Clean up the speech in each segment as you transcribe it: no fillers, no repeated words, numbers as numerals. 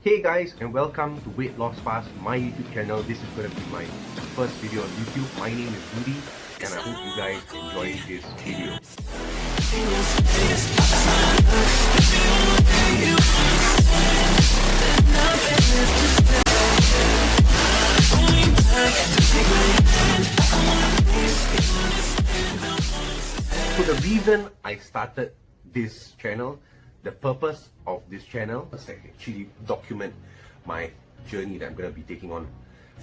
Hey guys, and welcome to Weight Loss Fast, my YouTube channel. This is going to be my first video on YouTube. My name is Rudy, and I hope you guys enjoy this video. So the reason I started this channel, the purpose of this channel is to actually document my journey that I'm going to be taking on,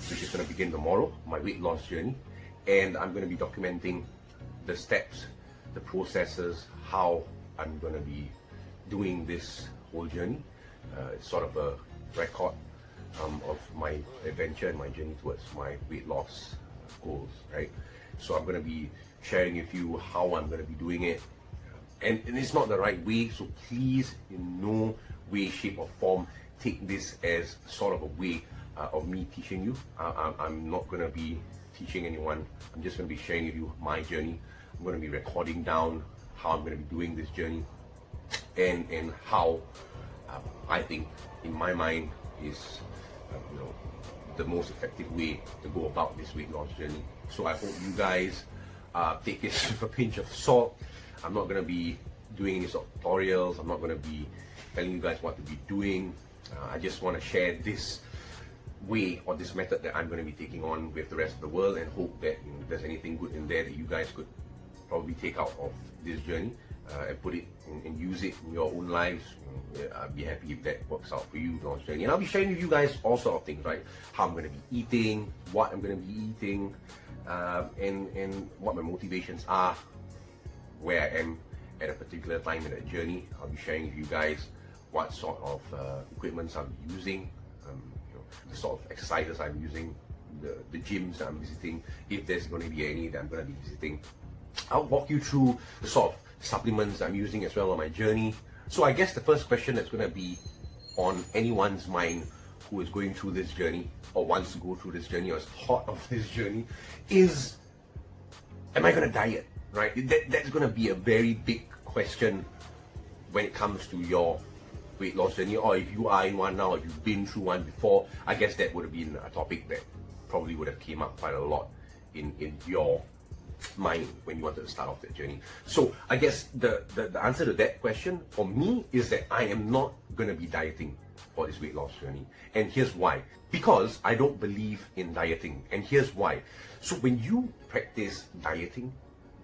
which is going to begin tomorrow, my weight loss journey. And I'm going to be documenting the steps, the processes, how I'm going to be doing this whole journey. It's sort of a record of my adventure and my journey towards my weight loss goals, right? So I'm going to be sharing with you how I'm going to be doing it. And it's not the right way, so please, in no way, shape or form, take this as sort of a way of me teaching you. I'm not going to be teaching anyone. I'm just going to be sharing with you my journey. I'm going to be recording down how I'm going to be doing this journey and how I think, in my mind, is the most effective way to go about this weight loss journey. So I hope you guys take this with a pinch of salt. I'm not going to be doing any sort of tutorials. I'm not going to be telling you guys what to be doing. I just want to share this way or this method that I'm going to be taking on with the rest of the world, and hope that if there's anything good in there that you guys could probably take out of this journey and put it and use it in your own lives. I'd be happy if that works out for you on this journey. And I'll be sharing with you guys all sort of things, right? How I'm going to be eating, what I'm going to be eating, and what my motivations are, where I am at a particular time in that journey. I'll be sharing with you guys what sort of equipments I'm using, the sort of exercises I'm using, the gyms that I'm visiting, if there's going to be any that I'm going to be visiting. I'll walk you through the sort of supplements I'm using as well on my journey. So I guess the first question that's going to be on anyone's mind who is going through this journey, or wants to go through this journey, or has thought of this journey, is, am I going to diet? Right? That's going to be a very big question when it comes to your weight loss journey, or if you are in one now, if you've been through one before. I guess that would have been a topic that probably would have came up quite a lot in your mind when you wanted to start off that journey. So I guess the answer to that question for me is that I am not going to be dieting for this weight loss journey. And here's why. Because I don't believe in dieting. And here's why. So when you practice dieting,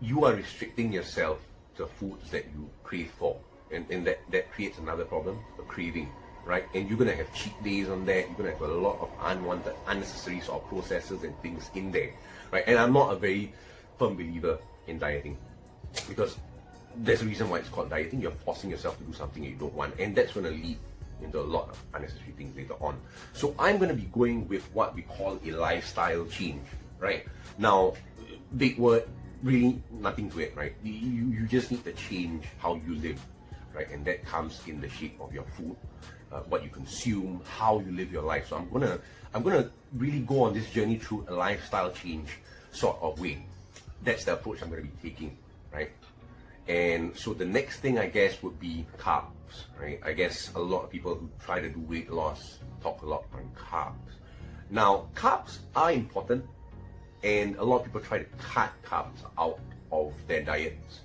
you are restricting yourself to foods that you crave for. And that creates another problem, a craving, right? And you're going to have cheat days on that. You're going to have a lot of unwanted, unnecessary sort of processes and things in there, right? And I'm not a very firm believer in dieting, because there's a reason why it's called dieting. You're forcing yourself to do something you don't want, and that's going to lead into a lot of unnecessary things later on. So I'm going to be going with what we call a lifestyle change, right? Now, big word, really nothing to it, right? You just need to change how you live, right? And that comes in the shape of your food, what you consume, how you live your life. So I'm gonna really go on this journey through a lifestyle change sort of way. That's the approach I'm gonna be taking, right? And so the next thing, I guess, would be carbs, right? I guess a lot of people who try to do weight loss talk a lot on carbs. Now, carbs are important, and a lot of people try to cut carbs out of their diets.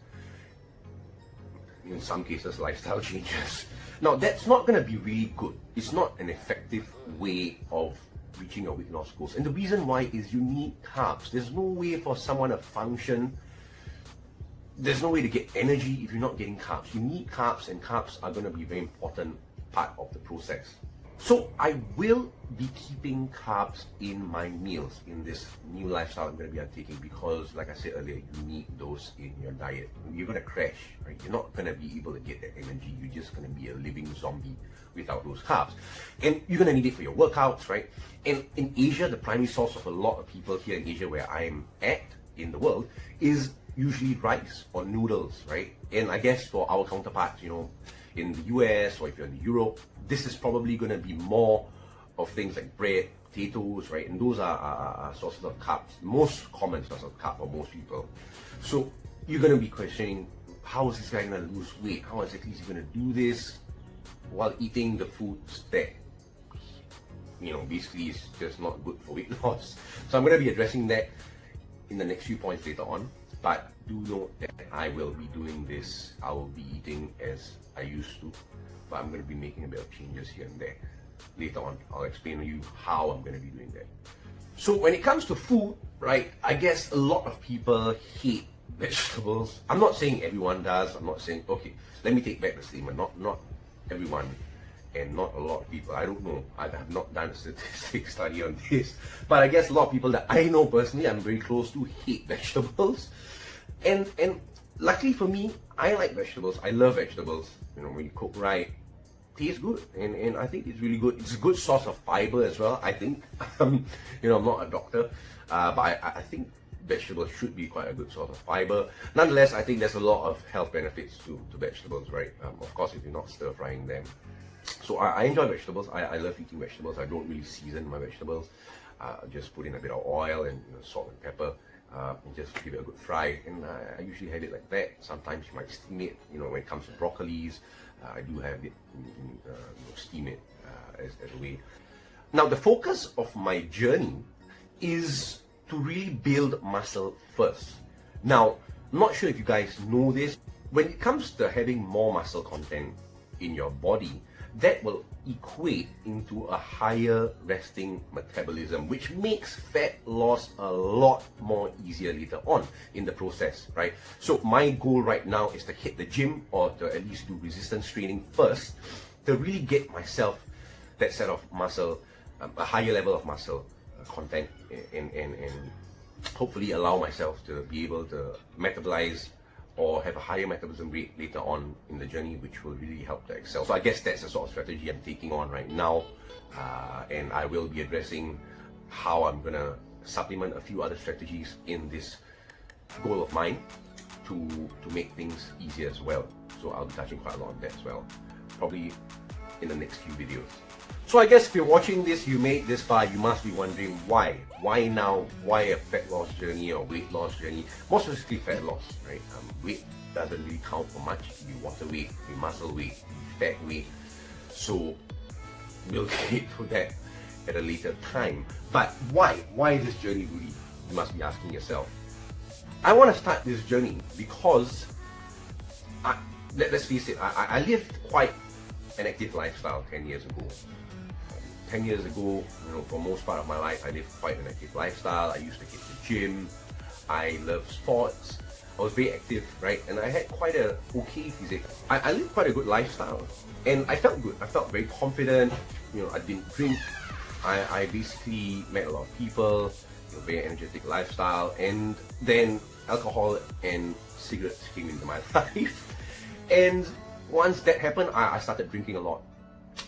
In some cases, lifestyle changes. Now, that's not going to be really good. It's not an effective way of reaching your weight loss goals. And the reason why is you need carbs. There's no way for someone to function. There's no way to get energy if you're not getting carbs. You need carbs, and carbs are going to be a very important part of the process. So I will be keeping carbs in my meals in this new lifestyle I'm going to be undertaking, because, like I said earlier, you need those in your diet. You're going to crash, right? You're not going to be able to get that energy. You're just going to be a living zombie without those carbs. And you're going to need it for your workouts, right? And in Asia, the primary source of a lot of people here in Asia, where I'm at in the world, is usually rice or noodles, right? And I guess for our counterparts, in the US, or if you're in Europe, this is probably going to be more of things like bread, potatoes, right? And those are sources of carbs, most common source of carb for most people. So you're going to be questioning, how is this guy going to lose weight? How exactly is he going to do this while eating the foods that basically it's just not good for weight loss. So I'm going to be addressing that in the next few points later on. But do note that I will be doing this, I will be eating as I used to, but I'm going to be making a bit of changes here and there. Later on, I'll explain to you how I'm going to be doing that. So when it comes to food, right, I guess a lot of people hate vegetables. I'm not saying everyone does. I'm not saying, okay, let me take back the statement. Not everyone and not a lot of people. I don't know. I have not done a statistic study on this. But I guess a lot of people that I know personally, I'm very close to, hate vegetables. And luckily for me, I like vegetables. I love vegetables. When you cook right, tastes good, and I think it's really good. It's a good source of fiber as well, I think. I'm not a doctor, but I think vegetables should be quite a good source of fiber. Nonetheless, I think there's a lot of health benefits to vegetables, right? Of course, if you're not stir frying them. So I enjoy vegetables. I love eating vegetables. I don't really season my vegetables. Just put in a bit of oil and salt and pepper. And just give it a good fry, and I usually have it like that. Sometimes you might steam it. When it comes to broccolis, I do have it steam it as a way. Now, the focus of my journey is to really build muscle first. Now, I'm not sure if you guys know this. When it comes to having more muscle content in your body, that will equate into a higher resting metabolism, which makes fat loss a lot more easier later on in the process, right? So my goal right now is to hit the gym, or to at least do resistance training first, to really get myself that set of muscle, a higher level of muscle content, and hopefully allow myself to be able to metabolize or have a higher metabolism rate later on in the journey, which will really help to excel. So I guess that's the sort of strategy I'm taking on right now, and I will be addressing how I'm gonna supplement a few other strategies in this goal of mine to make things easier as well. So I'll be touching quite a lot on that as well, probably in the next few videos. So I guess if you're watching this, you made this far, you must be wondering why. Why now? Why a fat loss journey or weight loss journey? More specifically fat loss, right? Weight doesn't really count for much. You water weight, you muscle weight, you fat weight. So we'll get to that at a later time. But why? Why this journey really? You must be asking yourself. I want to start this journey because, let's face it, I lived quite an active lifestyle 10 years ago. 10 years ago, for most part of my life, I lived quite an active lifestyle. I used to hit the gym. I love sports. I was very active, right? And I had quite a okay physique. I lived quite a good lifestyle, and I felt good. I felt very confident. I didn't drink. I basically met a lot of people. Very energetic lifestyle, and then alcohol and cigarettes came into my life. And once that happened, I started drinking a lot,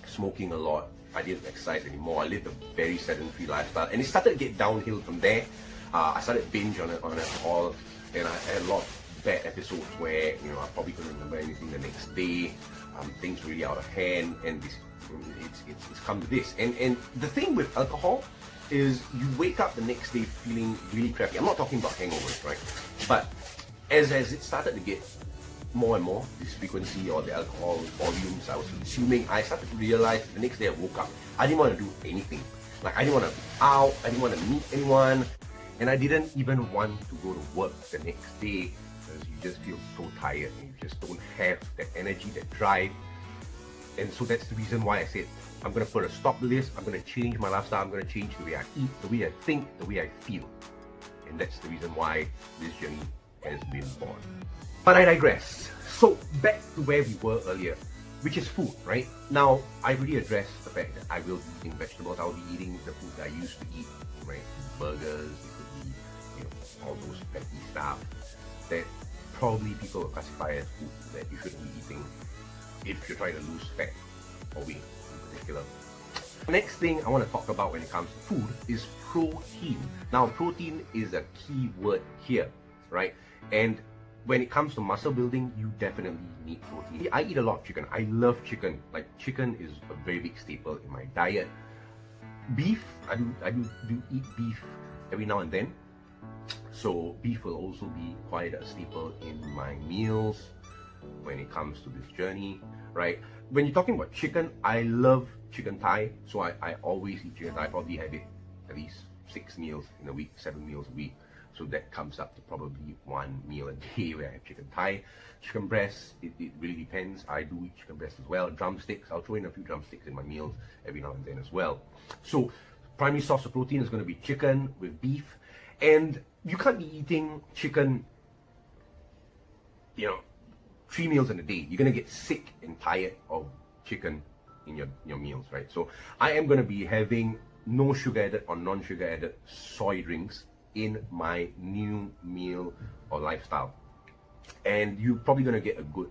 smoking a lot. I didn't exercise anymore. I lived a very sedentary lifestyle, and it started to get downhill from there. I started binge on alcohol, and I had a lot of bad episodes where I probably couldn't remember anything the next day. Things were really out of hand, and it's come to this. And the thing with alcohol is you wake up the next day feeling really crappy. I'm not talking about hangovers, right? But as it started to get more and more, this frequency or the alcohol volumes I was consuming, I started to realize the next day I woke up, I didn't want to do anything. Like, I didn't want to be out, I didn't want to meet anyone, and I didn't even want to go to work the next day because you just feel so tired and you just don't have that energy, that drive. And so that's the reason why I said, I'm going to put a stop to this, I'm going to change my lifestyle, I'm going to change the way I eat, the way I think, the way I feel. And that's the reason why this journey has been born. But I digress. So back to where we were earlier, which is food, right? Now, I already addressed the fact that I will be eating vegetables. I'll be eating the food that I used to eat, right? Burgers, it could be, all those fatty stuff that probably people will classify as food that you shouldn't be eating if you're trying to lose fat or weight in particular. The next thing I want to talk about when it comes to food is protein. Now, protein is a key word here, right? And when it comes to muscle building, you definitely need protein. I eat a lot of chicken. I love chicken. Like, chicken is a very big staple in my diet. Beef, I do eat beef every now and then. So beef will also be quite a staple in my meals when it comes to this journey, right? When you're talking about chicken, I love chicken thigh, so I always eat chicken thigh. I probably have it at least 6 meals in a week, 7 meals a week. So that comes up to probably 1 meal a day where I have chicken thigh. Chicken breast, it really depends. I do eat chicken breast as well. Drumsticks, I'll throw in a few drumsticks in my meals every now and then as well. So primary source of protein is going to be chicken with beef. And you can't be eating chicken, 3 meals in a day. You're going to get sick and tired of chicken in your meals, right? So I am going to be having no sugar added or non-sugar added soy drinks in my new meal or lifestyle. And you're probably going to get a good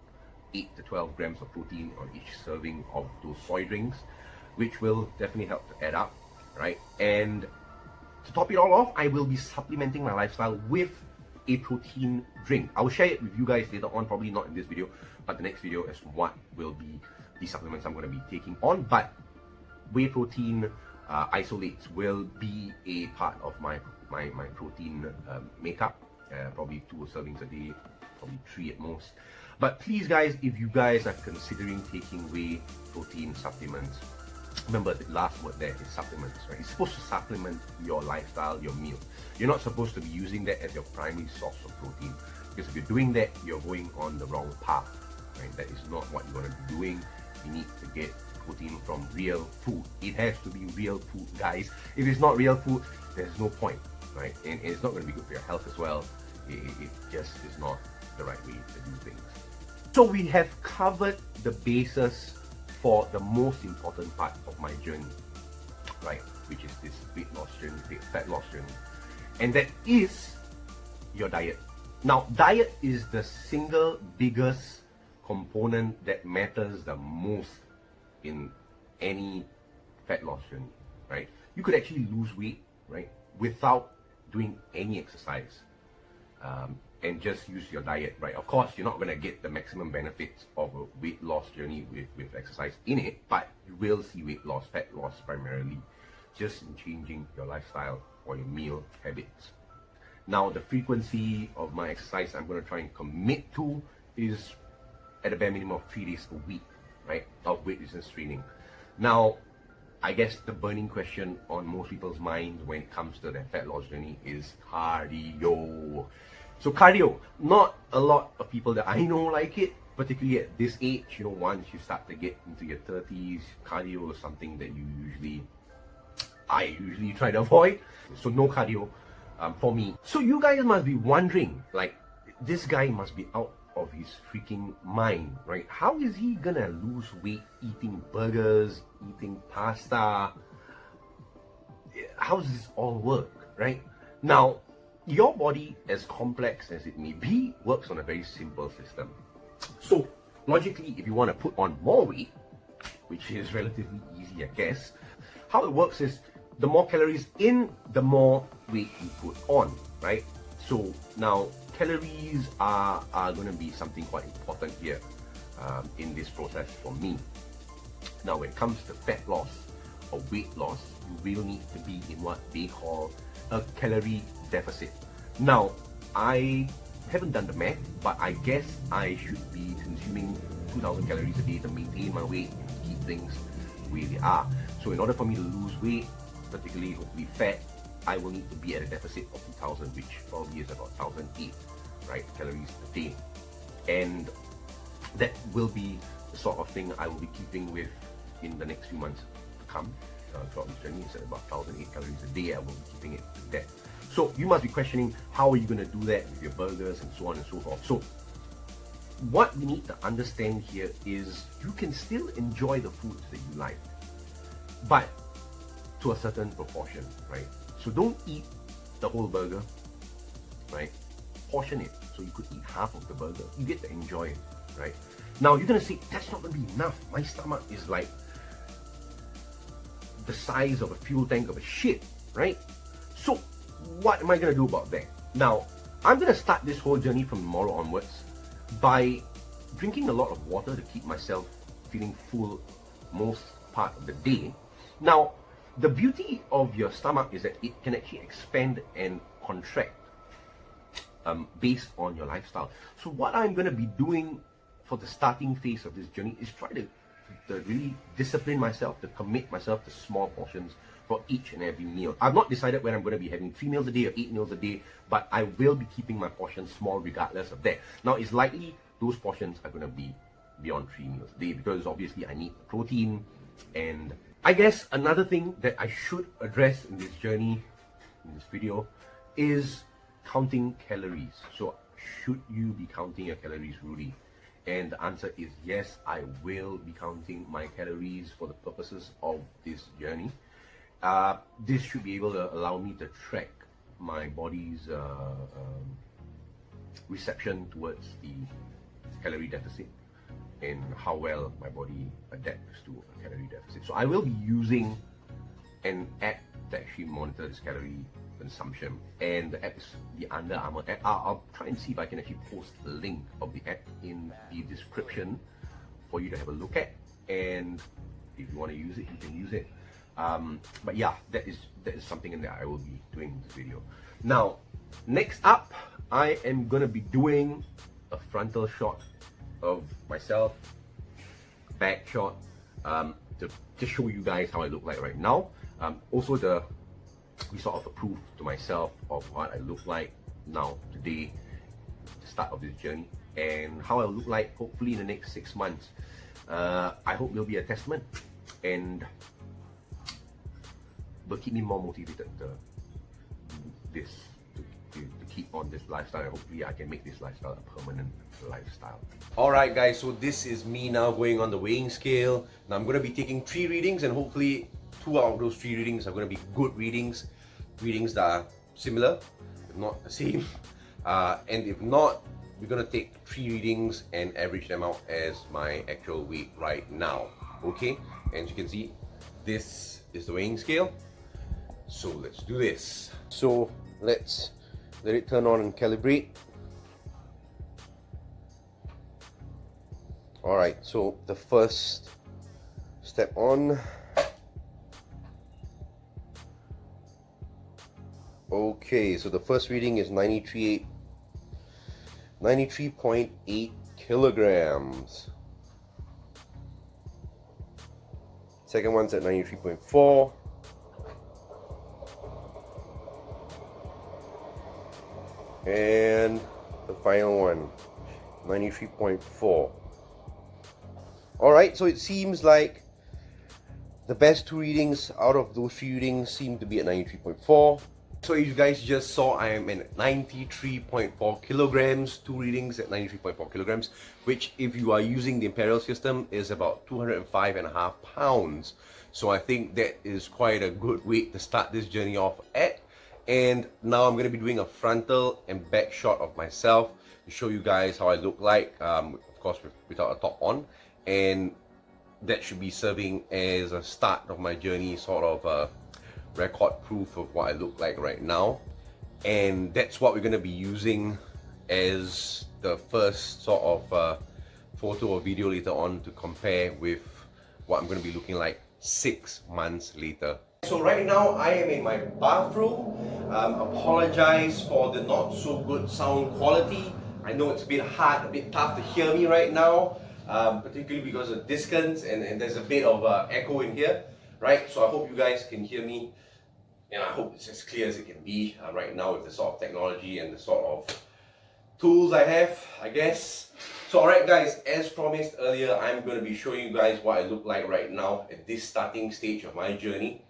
8 to 12 grams of protein on each serving of those soy drinks, which will definitely help to add up, right? And to top it all off, I will be supplementing my lifestyle with a protein drink. I'll share it with you guys later on, probably not in this video, but the next video is what will be the supplements I'm going to be taking on. But whey protein isolates will be a part of my protein makeup. Probably 2 servings a day, probably 3 at most. But please guys, if you guys are considering taking whey protein supplements, remember the last word there is supplements, right? It's supposed to supplement your lifestyle, your meal. You're not supposed to be using that as your primary source of protein, because if you're doing that, you're going on the wrong path, right? That is not what you're going to be doing. You need to get protein from real food. It has to be real food, guys. If it's not real food, there's no point, right? And it's not going to be good for your health as well. It just is not the right way to do things. So we have covered the basis for the most important part of my journey, right? Which is this weight loss journey, fat loss journey. And that is your diet. Now, diet is the single biggest component that matters the most in any fat loss journey, right? You could actually lose weight, right, without doing any exercise, and just use your diet, right? Of course, you're not going to get the maximum benefits of a weight loss journey with exercise in it, but you will see weight loss, fat loss primarily, just in changing your lifestyle or your meal habits. Now, the frequency of my exercise I'm going to try and commit to is at a bare minimum of 3 days a week, right, of weight resistance training. Now, I guess the burning question on most people's minds when it comes to their fat loss journey is cardio. So cardio, not a lot of people that I know like it, particularly at this age. Once you start to get into your 30s, cardio is something that I usually try to avoid. So no cardio for me. So you guys must be wondering, like, this guy must be out of his freaking mind, right? How is he gonna lose weight eating burgers, eating pasta? How does this all work, right? Now, your body, as complex as it may be, works on a very simple system. So, logically, if you want to put on more weight, which is relatively easy, I guess, how it works is the more calories in, the more weight you put on, right? So, now, calories are going to be something quite important here in this process for me. Now, when it comes to fat loss or weight loss, you will need to be in what they call a calorie deficit. Now, I haven't done the math, but I guess I should be consuming 2,000 calories a day to maintain my weight and keep things the way they are. So in order for me to lose weight, particularly hopefully fat, I will need to be at a deficit of 2,000, which probably is about 1,008, right, calories a day. And that will be the sort of thing I will be keeping with in the next few months to come. Throughout this journey, it's at about 1,008 calories a day. I will be keeping it to that. So you must be questioning, how are you going to do that with your burgers and so on and so forth? So what you need to understand here is you can still enjoy the foods that you like, but to a certain proportion, right? So don't eat the whole burger, right? Portion it so you could eat half of the burger. You get to enjoy it, right? Now you're going to say, that's not going to be enough. My stomach is like the size of a fuel tank of a ship, right? So what am I going to do about that? Now, I'm going to start this whole journey from tomorrow onwards by drinking a lot of water to keep myself feeling full most part of the day. Now, the beauty of your stomach is that it can actually expand and contract based on your lifestyle. So what I'm going to be doing for the starting phase of this journey is try to to really discipline myself, to commit myself to small portions for each and every meal. I've not decided when I'm going to be having 3 meals a day or 8 meals a day, but I will be keeping my portions small regardless of that. Now, it's likely those portions are going to be beyond 3 meals a day because obviously I need protein. And I guess another thing that I should address in this journey, in this video, is counting calories. So should you be counting your calories, Rudy? And the answer is yes, I will be counting my calories for the purposes of this journey. This should be able to allow me to track my body's reception towards the calorie deficit and how well my body adapts to a calorie deficit. So I will be using an app to actually monitor this calorie consumption, and the app is the Under Armour app. I'll try and see if I can actually post the link of the app in the description for you to have a look at, and if you want to use it, you can use it. But yeah, that is something that I will be doing in this video. Now, next up, I am gonna be doing a frontal shot of myself, back shot, to just show you guys how I look like right now. Also the sort of a proof to myself of what I look like now today, the start of this journey, and how I look like hopefully in the next 6 months. I hope there'll be a testament and will keep me more motivated to keep on this lifestyle. Hopefully I can make this lifestyle a permanent lifestyle. Alright guys, so this is me now going on the weighing scale. Now I'm going to be taking 3 readings, and hopefully 2 out of those 3 readings are going to be good readings that are similar, if not the same. And if not, we're going to take 3 readings and average them out as my actual weight right now. Okay, and as you can see, this is the weighing scale. So let's do this. So let's let it turn on and calibrate. Alright, so the first step on. Okay, so the first reading is 93.8 kilograms. Second one's at 93.4. And the final one, 93.4. Alright, so it seems like the best 2 readings out of those 3 readings seem to be at 93.4. So you guys just saw I am at 93.4 kilograms, 2 readings at 93.4 kilograms, which if you are using the imperial system is about 205.5 pounds. So I think that is quite a good weight to start this journey off at. And now I'm going to be doing a frontal and back shot of myself to show you guys how I look like, of course without a top on. And that should be serving as a start of my journey, sort of record proof of what I look like right now. And that's what we're going to be using as the first sort of photo or video later on to compare with what I'm going to be looking like 6 months later. So right now I am in my bathroom. Apologize for the not so good sound quality. I know it's a bit hard, a bit tough to hear me right now, particularly because of distance and there's a bit of echo in here, right? So I hope you guys can hear me, and I hope it's as clear as it can be right now with the sort of technology and the sort of tools I have, I guess. So alright guys, as promised earlier, I'm going to be showing you guys what I look like right now at this starting stage of my journey.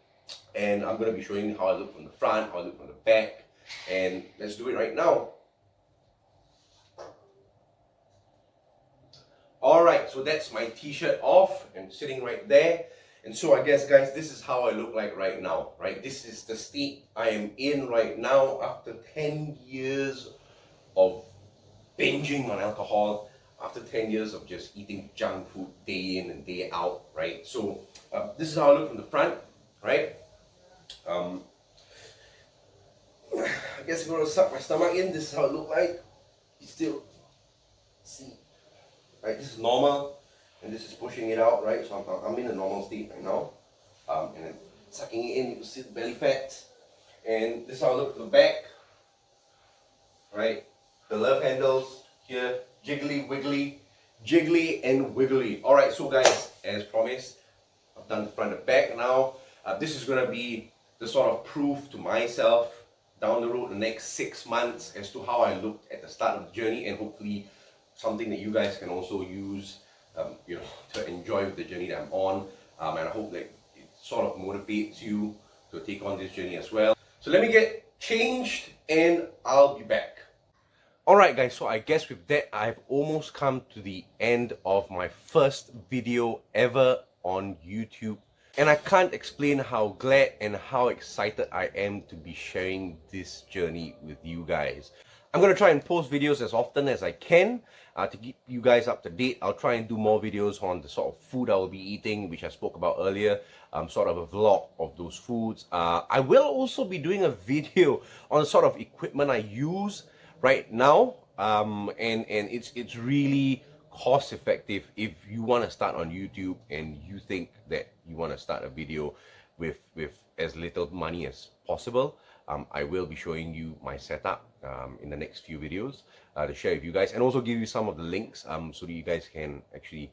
And I'm going to be showing you how I look from the front, how I look from the back, and let's do it right now. Alright, so that's my t-shirt off and sitting right there. And so I guess guys, this is how I look like right now, right? This is the state I am in right now after 10 years of binging on alcohol, after 10 years of just eating junk food day in and day out, right? So this is how I look from the front, right? I guess if I'm gonna suck my stomach in, this is how it look like. You still see, right? This is normal, and this is pushing it out, right? So I'm in a normal state right now, and then sucking it in. You can see the belly fat, and this is how I look from the back, right? The love handles here, jiggly wiggly, jiggly and wiggly. Alright, so guys, as promised, I've done the front and back now. This is going to be the sort of proof to myself down the road, the next 6 months, as to how I looked at the start of the journey, and hopefully something that you guys can also use to enjoy with the journey that I'm on. And I hope that it sort of motivates you to take on this journey as well. So let me get changed and I'll be back. Alright guys, so I guess with that I've almost come to the end of my first video ever on YouTube. And I can't explain how glad and how excited I am to be sharing this journey with you guys. I'm going to try and post videos as often as I can to keep you guys up to date. I'll try and do more videos on the sort of food I will be eating, which I spoke about earlier, sort of a vlog of those foods. I will also be doing a video on the sort of equipment I use right now, and it's really cost effective if you want to start on YouTube and you think that you want to start a video with as little money as possible. I will be showing you my setup in the next few videos to share with you guys, and also give you some of the links so that you guys can actually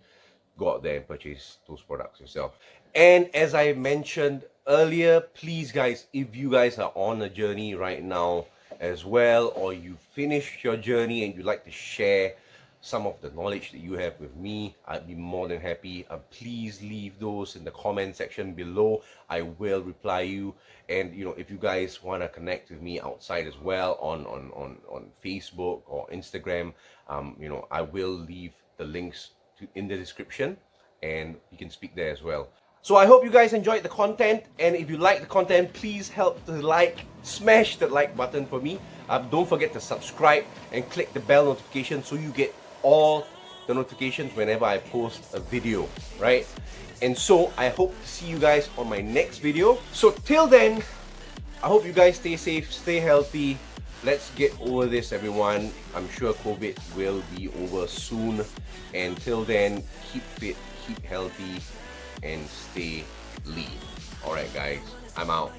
go out there and purchase those products yourself. And as I mentioned earlier, please guys, if you guys are on a journey right now as well, or you finished your journey and you'd like to share some of the knowledge that you have with me, I'd be more than happy. Please leave those in the comment section below. I will reply you. And if you guys want to connect with me outside as well on Facebook or Instagram, I will leave the links in the description, and you can speak there as well. So I hope you guys enjoyed the content, and if you like the content, please help to smash the like button for me. Don't forget to subscribe and click the bell notification so you get all the notifications whenever I post a video, right? And so I hope to see you guys on my next video. So till then, I hope you guys stay safe, stay healthy. Let's get over this, everyone. I'm sure COVID will be over soon. Until then, keep fit, keep healthy, and stay lean. Alright guys, I'm out.